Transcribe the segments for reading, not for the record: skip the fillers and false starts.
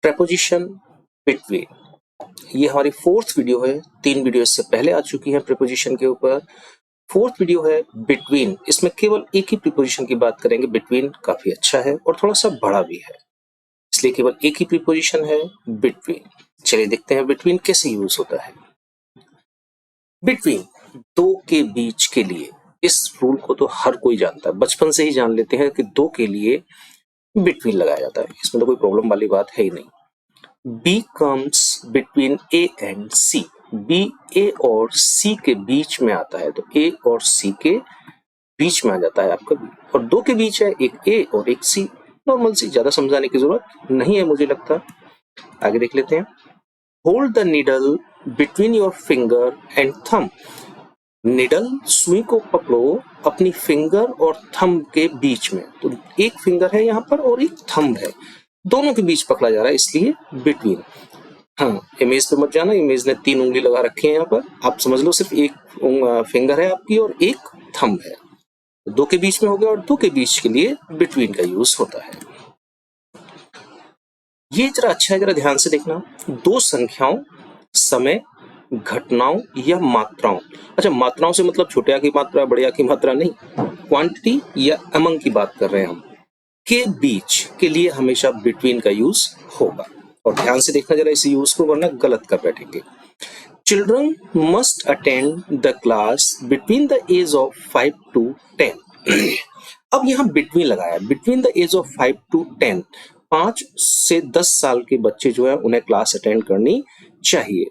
Preposition between, ये हमारी fourth video है। 3 वीडियो इससे पहले आ चुकी हैं प्रीपोजिशन के ऊपर। फोर्थ वीडियो है बिटवीन, इसमें केवल एक ही प्रीपोजिशन की बात करेंगे। बिटवीन काफी अच्छा है और थोड़ा सा बड़ा भी है, इसलिए केवल एक ही प्रीपोजिशन है बिटवीन। चलिए देखते हैं बिटवीन कैसे यूज होता है। बिटवीन, दो के बीच के लिए। इस रूल को तो हर कोई जानता है, बचपन से ही जान लेते हैं कि दो के लिए बिटवीन लगाया जाता है, इसमें तो कोई प्रॉब्लम वाली बात है ही नहीं। B comes between A and C, B A और सी के बीच में आता है, तो ए और सी के बीच में आ जाता है आपका बी। और दो के बीच है, एक ए और एक सी। नॉर्मल सी, ज्यादा समझाने की जरूरत नहीं है मुझे लगता। आगे देख लेते हैं। Hold the needle between your finger and thumb, needle सुई को पकड़ो अपनी फिंगर और थंब के बीच में। तो एक फिंगर है यहाँ पर और एक थंब है, दोनों के बीच पकड़ा जा रहा है, इसलिए बिटवीन। हाँ, इमेज पे मत जाना, इमेज ने 3 उंगली लगा रखी है यहाँ पर, आप समझ लो सिर्फ एक फिंगर है आपकी और एक थंब है, दो के बीच में हो गया। और दो के बीच के लिए बिटवीन का यूज होता है। ये जरा अच्छा है, जरा ध्यान से देखना। दो संख्याओं, समय, घटनाओं या मात्राओं, अच्छा मात्राओं से मतलब छोटे की मात्रा, बड़े की मात्रा नहीं, क्वांटिटी या अमंग की बात कर रहे हैं हम, के बीच के लिए हमेशा बिटवीन का यूज होगा। और ध्यान से देखना जरा इस यूज को, वरना गलत कर बैठेंगे। Children must attend the class between the age of 5 to 10। अब यहाँ बिटवीन लगाया, between the age of 5 to 10, 5 से 10 साल के बच्चे जो है उन्हें क्लास अटेंड करनी चाहिए।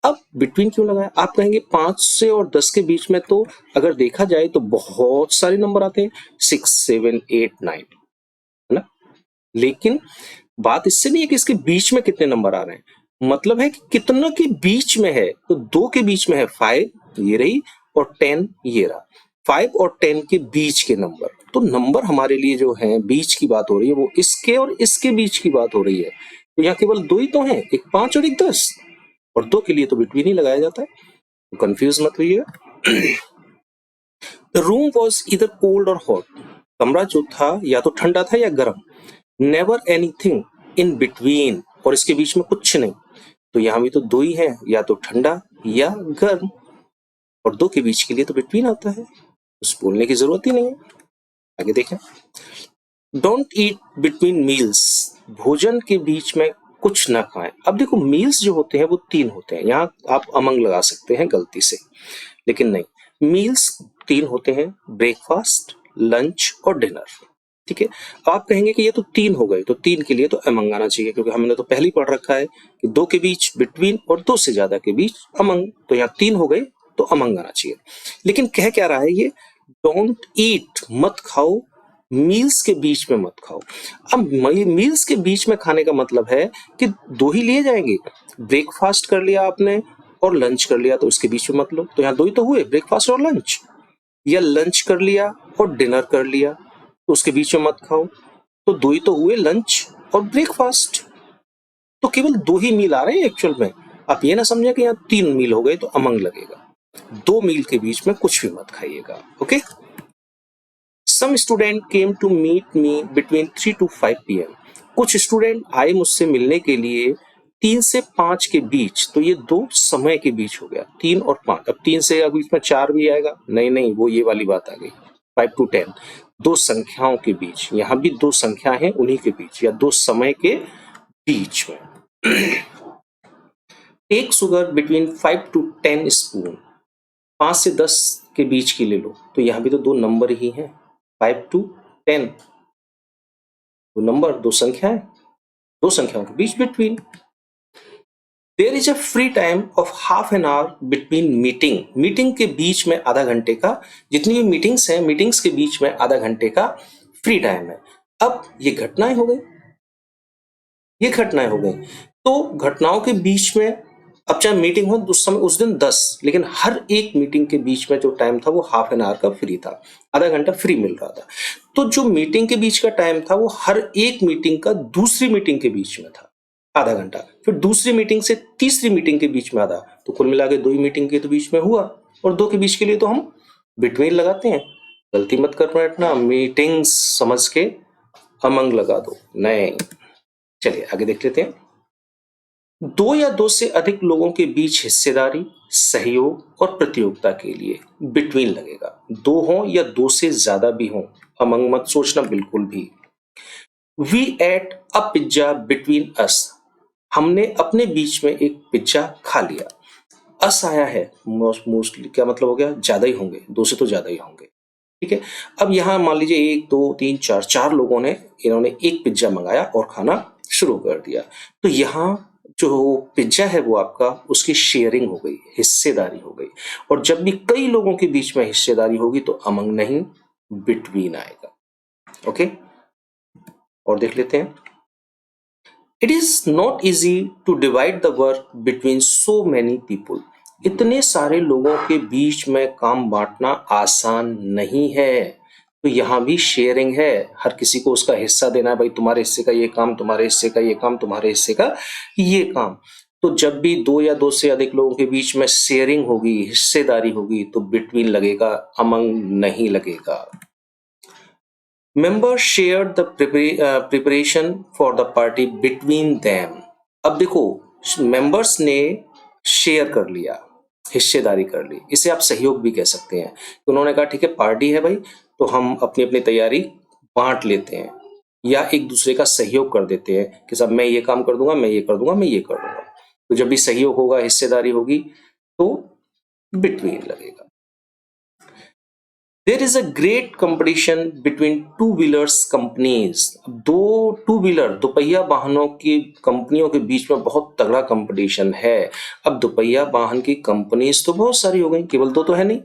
अब बिटवीन क्यों लगाया? आप कहेंगे 5 से और 10 के बीच में तो अगर देखा जाए तो बहुत सारे नंबर आते हैं, 6, 7, 8, 9, है ना। लेकिन बात इससे नहीं है कि इसके बीच में कितने नंबर आ रहे हैं, मतलब है कि कितना के बीच में है। तो 2 के बीच में है 5, ये रही, और 10 ये रहा। 5 और 10 के बीच के नंबर, तो नंबर हमारे लिए जो है बीच की बात हो रही है, वो इसके और इसके बीच की बात हो रही है। तो यहाँ केवल 2 ही तो हैं, एक 5 और एक 10, और 2 के लिए तो बिटवीन ही लगाया जाता है, तो कंफ्यूज मत होइएगा। द रूम वॉज इधर कोल्ड और हॉट, कमरा जो था या तो ठंडा था या गर्म। नेवर एनीथिंग इन बिटवीन, और इसके बीच में कुछ नहीं, तो यहाँ भी तो 2 ही है, या तो ठंडा या गर्म, और 2 के बीच के लिए तो बिटवीन आता है, उस बोलने की जरूरत ही नहीं है। आगे देखें। डोंट ईट बिटवीन मील्स, भोजन के बीच में कुछ ना खाएं। अब देखो मील्स जो होते हैं वो 3 होते हैं, यहाँ आप अमंग लगा सकते हैं गलती से, लेकिन नहीं, मील्स 3 होते हैं, ब्रेकफास्ट, लंच और डिनर। ठीक है, आप कहेंगे कि ये तो 3 हो गए, तो 3 के लिए तो अमंग आना चाहिए, क्योंकि हमने तो पहले ही पढ़ रखा है कि 2 के बीच बिटवीन और 2 से ज्यादा के बीच अमंग, तो यहाँ 3 हो गए तो अमंग आना चाहिए। लेकिन कह क्या रहा है ये? डोंट ईट, मत खाओ, मील्स के बीच में मत खाओ। अब मील्स के बीच में खाने का मतलब है कि 2 ही लिए जाएंगे, ब्रेकफास्ट कर लिया आपने और लंच कर लिया, तो उसके बीच में मत लो, तो यहाँ 2 ही तो हुए, ब्रेकफास्ट और लंच। या लंच कर लिया और डिनर कर लिया, तो उसके बीच में मत खाओ, तो 2 ही तो हुए, लंच और ब्रेकफास्ट। तो केवल 2 ही मील आ रहे हैं एक्चुअल में, आप ये ना समझे कि यहाँ 3 मील हो गए तो अमंग लगेगा। 2 मील के बीच में कुछ भी मत खाइएगा। Okay. Some student came to meet me between 3 to 5 PM, कुछ स्टूडेंट आए मुझसे मिलने के लिए 3 से 5 के बीच, तो ये 2 समय के बीच हो गया, 3 और 5। अब 3 से बीच में 4 भी आएगा, नहीं, वो ये वाली बात आ गई। 5 to 10, 2 संख्याओं के बीच, यहाँ भी 2 संख्या है उन्हीं के बीच, या 2 समय के बीच में। Take sugar between 5 to 10 spoon, 5 से 10 के बीच की ले लो, तो यहाँ भी तो 2 नंबर ही हैं, 5 to 10, 2 नंबर, 2 संख्या है, 2 संख्याओं के बीच between. There is a free time of half an hour between meeting, meeting के बीच में आधा घंटे का, जितनी भी मीटिंग्स हैं मीटिंग्स के बीच में आधा घंटे का फ्री टाइम है। अब ये घटनाएं हो गई, ये घटनाएं हो गई, तो घटनाओं के बीच में, अब चाहे मीटिंग हो उस समय उस दिन 10, लेकिन हर एक मीटिंग के बीच में जो टाइम था वो हाफ एन आवर का फ्री था, आधा घंटा फ्री मिल रहा था। तो जो मीटिंग के बीच का टाइम था वो हर एक मीटिंग का दूसरी मीटिंग के बीच में था आधा घंटा, फिर दूसरी मीटिंग से तीसरी मीटिंग के बीच में आधा, तो कुल मिला के 2 ही मीटिंग के तो बीच में हुआ, और 2 के बीच के लिए तो हम बिटवीन लगाते हैं। गलती मत कर बैठना, मीटिंग्स समझ के अमंग लगा दो, नहीं। चलिए आगे देख लेते हैं। दो या दो से अधिक लोगों के बीच हिस्सेदारी, सहयोग और प्रतियोगिता के लिए बिटवीन लगेगा। दो हों या दो से ज्यादा भी हों, अमंग मत सोचना बिल्कुल भी। We ate a pizza between us, हमने अपने बीच में एक पिज्जा खा लिया। अस आया है, मोस्टली क्या मतलब हो गया, ज्यादा ही होंगे, दो से तो ज्यादा ही होंगे। ठीक है, अब यहाँ मान लीजिए एक दो तीन चार, चार लोगों ने इन्होंने एक पिज्जा मंगाया और खाना शुरू कर दिया। तो यहाँ जो पिज्जा है वो आपका, उसकी शेयरिंग हो गई, हिस्सेदारी हो गई। और जब भी कई लोगों के बीच में हिस्सेदारी होगी तो अमंग नहीं, बिटवीन आएगा। ओके, और देख लेते हैं। It is not easy to divide the work between so many people, इतने सारे लोगों के बीच में काम बांटना आसान नहीं है। तो यहां भी शेयरिंग है, हर किसी को उसका हिस्सा देना है, भाई तुम्हारे हिस्से का ये काम, तुम्हारे हिस्से का ये काम, तुम्हारे हिस्से का ये काम। तो जब भी दो या दो से अधिक लोगों के बीच में शेयरिंग होगी, हिस्सेदारी होगी, तो बिटवीन लगेगा, अमंग नहीं लगेगा। Members shared the preparation for the party between them. अब देखो, मेंबर्स ने शेयर कर लिया, हिस्सेदारी कर ली, इसे आप सहयोग भी कह सकते हैं। तो उन्होंने कहा ठीक है पार्टी है भाई, तो हम अपनी अपनी तैयारी बांट लेते हैं, या एक दूसरे का सहयोग कर देते हैं कि सब मैं ये काम कर दूंगा, मैं ये कर दूंगा, मैं ये कर दूंगा। तो जब भी सहयोग होगा, हिस्सेदारी होगी, तो बिटवीन लगेगा। There is a great competition between two wheelers companies, दो टू व्हीलर दोपहिया वाहनों की कंपनियों के बीच में बहुत तगड़ा कंपटीशन है। अब दोपहिया वाहन की कंपनीज तो बहुत सारी हो गई, केवल दो तो है नहीं।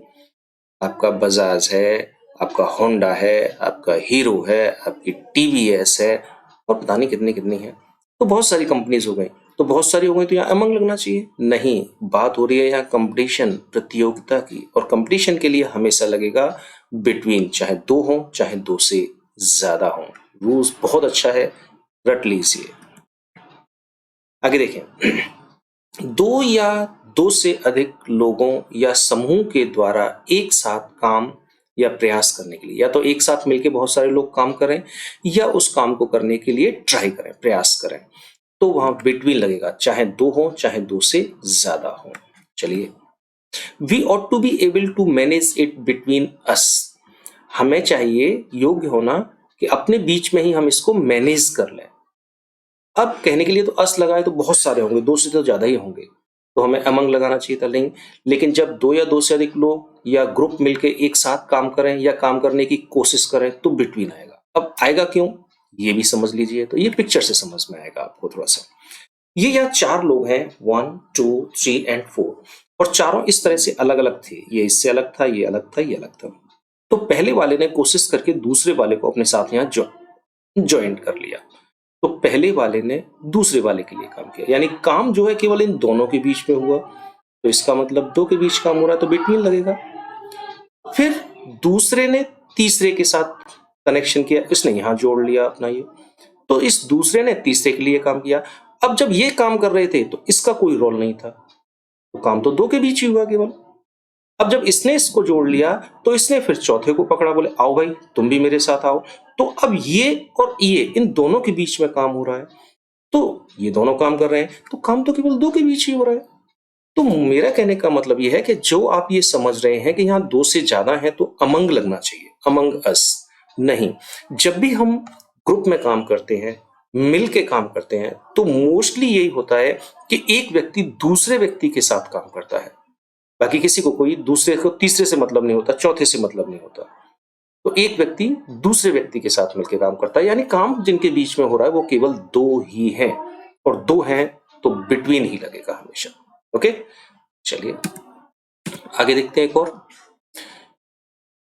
आपका बजाज है, आपका होंडा है, आपका हीरो है, आपकी टीवीएस है, और पता नहीं कितनी कितनी है। तो बहुत सारी कंपनीज हो गई, तो बहुत सारी हो गई, तो यहाँ अमंग लगना चाहिए। नहीं, बात हो रही है यहाँ कंपटीशन, प्रतियोगिता की, और कंपटीशन के लिए हमेशा लगेगा बिटवीन, चाहे दो हो चाहे दो से ज्यादा हो। रूल्स बहुत अच्छा है, रट लीजिए। आगे देखें। दो या दो से अधिक लोगों या समूह के द्वारा एक साथ काम या प्रयास करने के लिए, या तो एक साथ मिलकर बहुत सारे लोग काम करें, या उस काम को करने के लिए ट्राई करें, प्रयास करें, तो वहां बिटवीन लगेगा, चाहे दो हो चाहे दो से ज्यादा हो। चलिए, we ought to be able to manage it between us, हमें चाहिए योग्य होना कि अपने बीच में ही हम इसको मैनेज कर लें। अब कहने के लिए तो अस लगाए तो बहुत सारे होंगे, दो से तो ज्यादा ही होंगे, तो हमें अमंग लगाना चाहिए था, नहीं। लेकिन जब दो या दो से अधिक लोग या ग्रुप मिलके एक साथ काम करें या काम करने की कोशिश करें, तो बिटवीन आएगा। अब आएगा क्यों, ये भी समझ लीजिए, तो ये पिक्चर से समझ में आएगा आपको थोड़ा सा। ये यहाँ चार लोग हैं, 1 2 3 एंड 4, और चारों इस तरह से अलग अलग थे, ये इससे अलग था, ये अलग था, ये अलग था। तो पहले वाले ने कोशिश करके दूसरे वाले को अपने साथ यहाँ ज्वाइन कर लिया, तो पहले वाले ने दूसरे वाले के लिए काम किया, यानी काम जो है केवल इन दोनों के बीच में हुआ, तो इसका मतलब दो के बीच काम हो रहा है, तो बिटवीन लगेगा। फिर दूसरे ने तीसरे के साथ कनेक्शन किया, इसने यहां जोड़ लिया अपना ये, तो इस दूसरे ने तीसरे के लिए काम किया। अब जब ये काम कर रहे थे तो इसका कोई रोल नहीं था, तो काम तो दो के बीच ही हुआ केवल। अब जब इसने इसको जोड़ लिया तो इसने फिर चौथे को पकड़ा, बोले आओ भाई तुम भी मेरे साथ आओ। तो अब ये और ये, इन दोनों के बीच में काम हो रहा है, तो ये दोनों काम कर रहे हैं, तो काम तो केवल दो के बीच ही हो रहा है। तो मेरा कहने का मतलब ये है कि जो आप ये समझ रहे हैं कि यहाँ दो से ज्यादा है तो अमंग लगना चाहिए, अमंग अस नहीं। जब भी हम ग्रुप में काम करते हैं, मिल के काम करते हैं, तो मोस्टली यही होता है कि एक व्यक्ति दूसरे व्यक्ति के साथ काम करता है, बाकी किसी को कोई दूसरे को तीसरे से मतलब नहीं होता, चौथे से मतलब नहीं होता। तो एक व्यक्ति दूसरे व्यक्ति के साथ मिलकर काम करता है, यानी काम जिनके बीच में हो रहा है वो केवल दो ही हैं, और दो हैं तो बिटवीन ही लगेगा हमेशा। ओके, चलिए आगे देखते हैं। एक और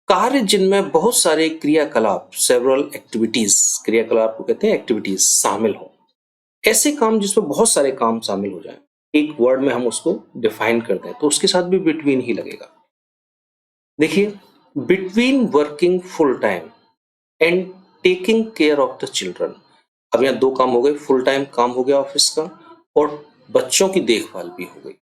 कार्य जिनमें बहुत सारे क्रियाकलाप, सेवरल एक्टिविटीज, क्रियाकलाप को कहते हैं एक्टिविटीज, शामिल हो, ऐसे काम जिसमें बहुत सारे काम शामिल हो जाएं, एक वर्ड में हम उसको डिफाइन कर दें, तो उसके साथ भी बिटवीन ही लगेगा। देखिए, between working full time and taking care of the children, अब यहाँ दो काम हो गए, फुल टाइम काम हो गया ऑफिस का, और बच्चों की देखभाल भी हो गई।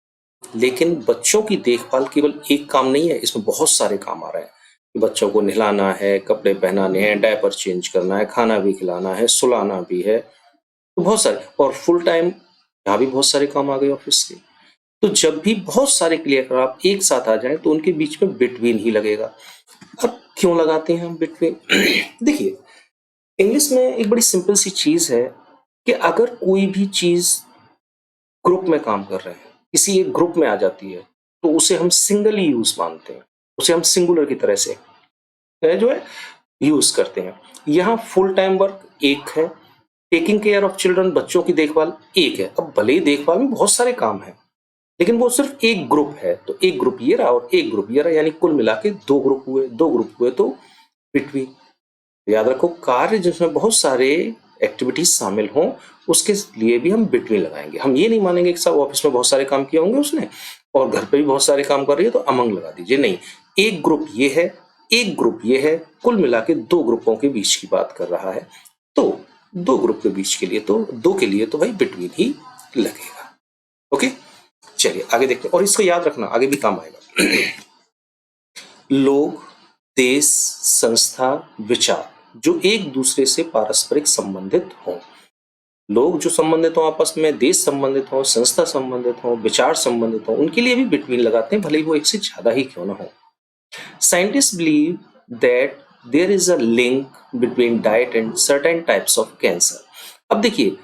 लेकिन बच्चों की देखभाल केवल एक काम नहीं है, इसमें बहुत सारे काम आ रहे हैं। बच्चों को नहलाना है, कपड़े पहनाने हैं, डायपर चेंज करना है, खाना भी खिलाना है, सुलाना भी है, तो बहुत सारे। और फुल टाइम यहाँ भी बहुत सारे काम आ गए ऑफिस के। तो जब भी बहुत सारे क्रियाकलाप आप एक साथ आ जाए तो उनके बीच में बिटवीन ही लगेगा। अब क्यों लगाते हैं हम बिटवीन? देखिए, इंग्लिश में एक बड़ी सिंपल सी चीज है कि अगर कोई भी चीज ग्रुप में काम कर रहे हैं, किसी एक ग्रुप में आ जाती है, तो उसे हम सिंगली यूज मानते हैं, उसे हम सिंगुलर की तरह से जो है यूज करते हैं। यहाँ फुल टाइम वर्क एक है, टेकिंग केयर ऑफ चिल्ड्रन, बच्चों की देखभाल एक है। अब भले ही देखभाल में बहुत सारे काम हैं, लेकिन वो सिर्फ एक ग्रुप है, तो एक ग्रुप ये रहा और एक ग्रुप ये रहा, यानी कुल मिला के दो ग्रुप हुए, दो ग्रुप हुए तो बिटवीन। याद रखो, कार्य जिसमें बहुत सारे एक्टिविटीज शामिल हों उसके लिए भी हम बिटवीन लगाएंगे। हम ये नहीं मानेंगे कि सब ऑफिस में बहुत सारे काम किए होंगे उसने और घर पे भी बहुत सारे काम कर रही है तो अमंग लगा दीजिए, नहीं। एक ग्रुप ये है, एक ग्रुप ये है, कुल मिला के दो ग्रुपों के बीच की बात कर रहा है, तो दो ग्रुप के बीच के लिए तो दो के लिए तो भाई बिटवीन ही लगेगा। ओके, चलिए आगे देखते हैं। और इसको याद रखना, आगे भी काम आएगा। लोग, देश, संस्था, विचार जो एक दूसरे से पारस्परिक संबंधित हों। लोग जो संबंधित हों आपस में, देश संबंधित हो, संस्था संबंधित हो, विचार संबंधित हो, उनके लिए भी बिटवीन लगाते हैं, भले ही वो एक से ज्यादा ही क्यों ना हो। Scientists believe that there is a link between diet and certain types of cancer. अब देखिए,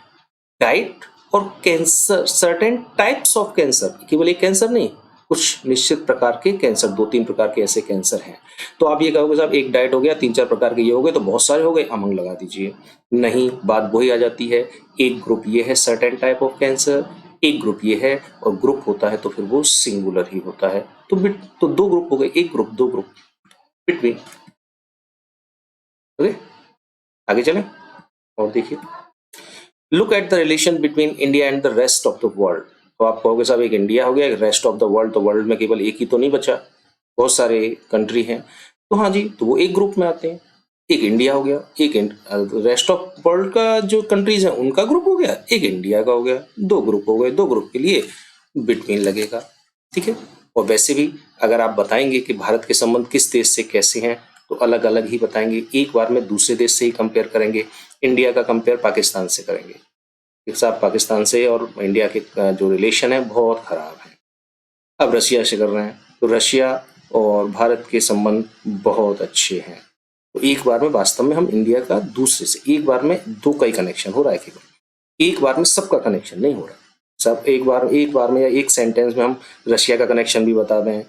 डाइट और cancer, certain types of cancer, केवल एक कैंसर नहीं, कुछ निश्चित प्रकार के कैंसर, दो तीन प्रकार के ऐसे कैंसर हैं। तो आप ये कहोगे साहब एक डाइट हो गया, तीन चार प्रकार के ये हो गए तो बहुत सारे हो गए, अमंग लगा दीजिए। नहीं, बात वही आ जाती है, एक ग्रुप ये है सर्टेन टाइप ऑफ कैंसर, एक ग्रुप ये है, और ग्रुप होता है तो फिर वो सिंगुलर ही होता है। तो दो ग्रुप हो गए, एक ग्रुप, दो ग्रुप, बिटवीन। ओके, आगे चलें और देखिए, look at the relation between India and the rest of the world. तो आप कहोगे साहब एक इंडिया हो गया, एक रेस्ट ऑफ द वर्ल्ड, तो वर्ल्ड में केवल एक ही तो नहीं बचा, बहुत सारे कंट्री हैं। तो हाँ जी, तो वो एक ग्रुप में आते हैं। एक इंडिया हो गया, एक रेस्ट ऑफ वर्ल्ड का जो कंट्रीज है उनका ग्रुप हो गया, एक इंडिया का हो गया, दो ग्रुप हो गए, दो ग्रुप के लिए बिटवीन लगेगा। ठीक है। और वैसे भी अगर आप बताएंगे कि भारत के संबंध किस देश से कैसे हैं तो अलग अलग ही बताएंगे, एक बार में दूसरे देश से ही कंपेयर करेंगे। इंडिया का कंपेयर पाकिस्तान से करेंगे, साहब पाकिस्तान से और इंडिया के जो रिलेशन है बहुत खराब है। अब रशिया से कर रहे हैं तो रशिया और भारत के संबंध बहुत अच्छे हैं। तो एक बार में वास्तव में हम इंडिया का दूसरे से, एक बार में दो का ही कनेक्शन हो रहा है, केवल एक बार में सबका कनेक्शन नहीं हो रहा। सब एक बार में या एक सेंटेंस में हम रशिया का कनेक्शन भी बता दें,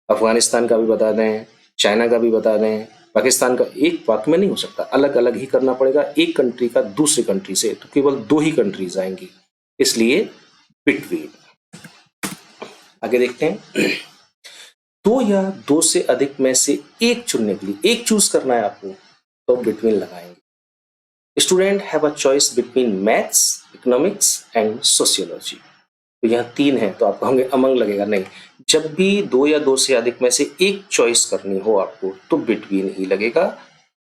अफगानिस्तान का भी बता दें, चाइना का भी बता दें, पाकिस्तान का, एक वाक्य में नहीं हो सकता, अलग अलग ही करना पड़ेगा। एक कंट्री का दूसरे कंट्री से तो केवल दो ही कंट्रीज आएंगी, इसलिए बिटवीन। आगे देखते हैं, दो या दो से अधिक में से एक चुनने के लिए, एक चूज करना है आपको, तो बिटवीन लगाएंगे। Student have a choice between maths, economics and sociology. तो यहाँ तीन है तो आप कहोगे अमंग लगेगा, नहीं। जब भी दो या दो से अधिक में से एक चॉइस करनी हो आपको तो बिटवीन ही लगेगा।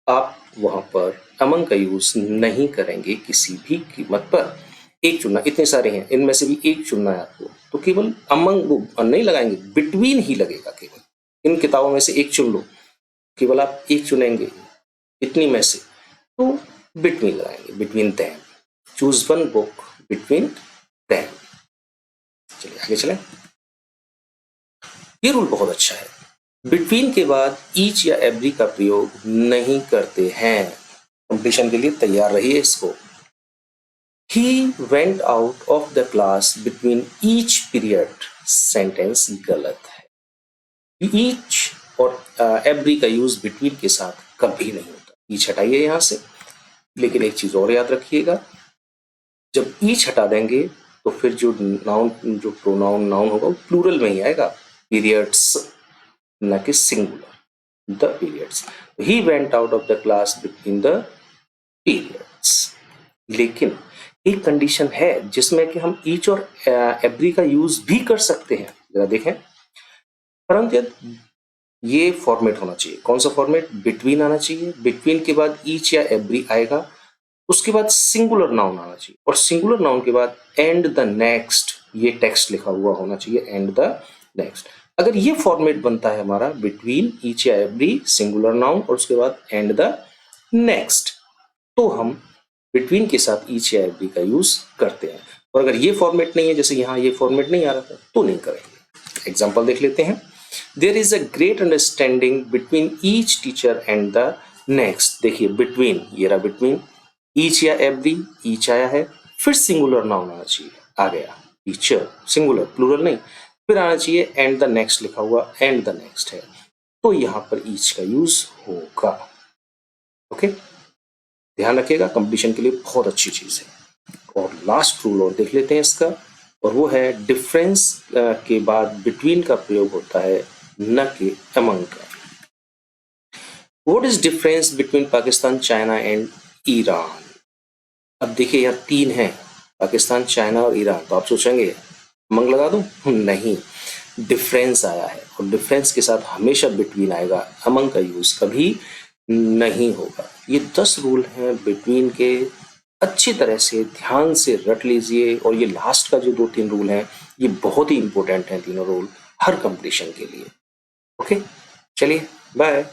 आप वहां पर अमंग का यूज नहीं करेंगे किसी भी कीमत पर। एक चुनना, इतने सारे हैं, इनमें से भी एक चुनना है आपको तो केवल अमंग नहीं लगाएंगे, बिटवीन ही लगेगा। केवल इन किताबों में से एक चुन लो, केवल आप एक चुनेंगे इतनी में से तो बिटवीन लगाएंगे, between them. Choose one book between them. चलिए आगे चलें। ये रूल बहुत अच्छा है, बिटवीन के बाद ईच या एवरी का प्रयोग नहीं करते हैं। कंपटीशन के लिए तैयार रहिए इसको। He went out of the class between each period, sentence गलत है। ईच और एवरी का यूज बिटवीन के साथ कभी नहीं होता। ईच हटाइए यहां से, लेकिन एक चीज और याद रखिएगा, जब ईच हटा देंगे तो फिर जो नाउन, जो प्रोनाउन नाउन होगा वो प्लूरल में ही आएगा, पीरियड्स, न कि singular, the periods. He went out of the class between the periods. लेकिन एक कंडीशन है जिसमें कि हम ईच और एवरी का यूज भी कर सकते हैं, जरा देखें। परंतु ये फॉर्मेट होना चाहिए, कौन सा फॉर्मेट? बिटवीन आना चाहिए, बिटवीन के बाद ईच या एवरी आएगा, उसके बाद सिंगुलर नाउन आना चाहिए, और सिंगुलर नाउन के बाद एंड द नेक्स्ट, ये टेक्स्ट लिखा हुआ होना चाहिए, एंड द नेक्स्ट। अगर ये फॉर्मेट बनता है हमारा, बिटवीन, ईच या एवरी, सिंगुलर नाउन और उसके बाद एंड द नेक्स्ट, तो हम बिटवीन के साथ ईच या एवरी का यूज करते हैं। और अगर ये फॉर्मेट नहीं है, जैसे यहाँ ये फॉर्मेट नहीं आ रहा था, तो नहीं करेंगे। एग्जाम्पल देख लेते हैं। There is a great understanding between each teacher and the next. देखिए बिटवीन, ये रहा बिटवीन, ईच या एवरी, ईच आया है, फिर सिंगुलर नाउन आना चाहिए, आ गया टीचर, सिंगुलर, प्लूरल नहीं, फिर आना चाहिए एंड द नेक्स्ट लिखा हुआ, एंड द नेक्स्ट है, तो यहां पर ईच का यूज होगा। ओके, ध्यान रखिएगा, कंपटीशन के लिए बहुत अच्छी चीज है। और लास्ट रूल और देख लेते हैं इसका, और वो है डिफरेंस के बाद बिटवीन का प्रयोग होता है, न कि अमंग का। What is difference between Pakistan, China and Iran? अब देखिए यहाँ तीन हैं, पाकिस्तान, चाइना और ईरान, तो आप सोचेंगे अमंग लगा दूं? नहीं, डिफरेंस आया है, और डिफरेंस के साथ हमेशा बिटवीन आएगा, अमंग का यूज कभी नहीं होगा। ये 10 रूल हैं बिटवीन के, अच्छी तरह से ध्यान से रट लीजिए। और ये लास्ट का जो 2-3 रूल हैं, ये बहुत ही इंपॉर्टेंट हैं, तीनों रूल हर कंपटीशन के लिए। ओके, चलिए बाय।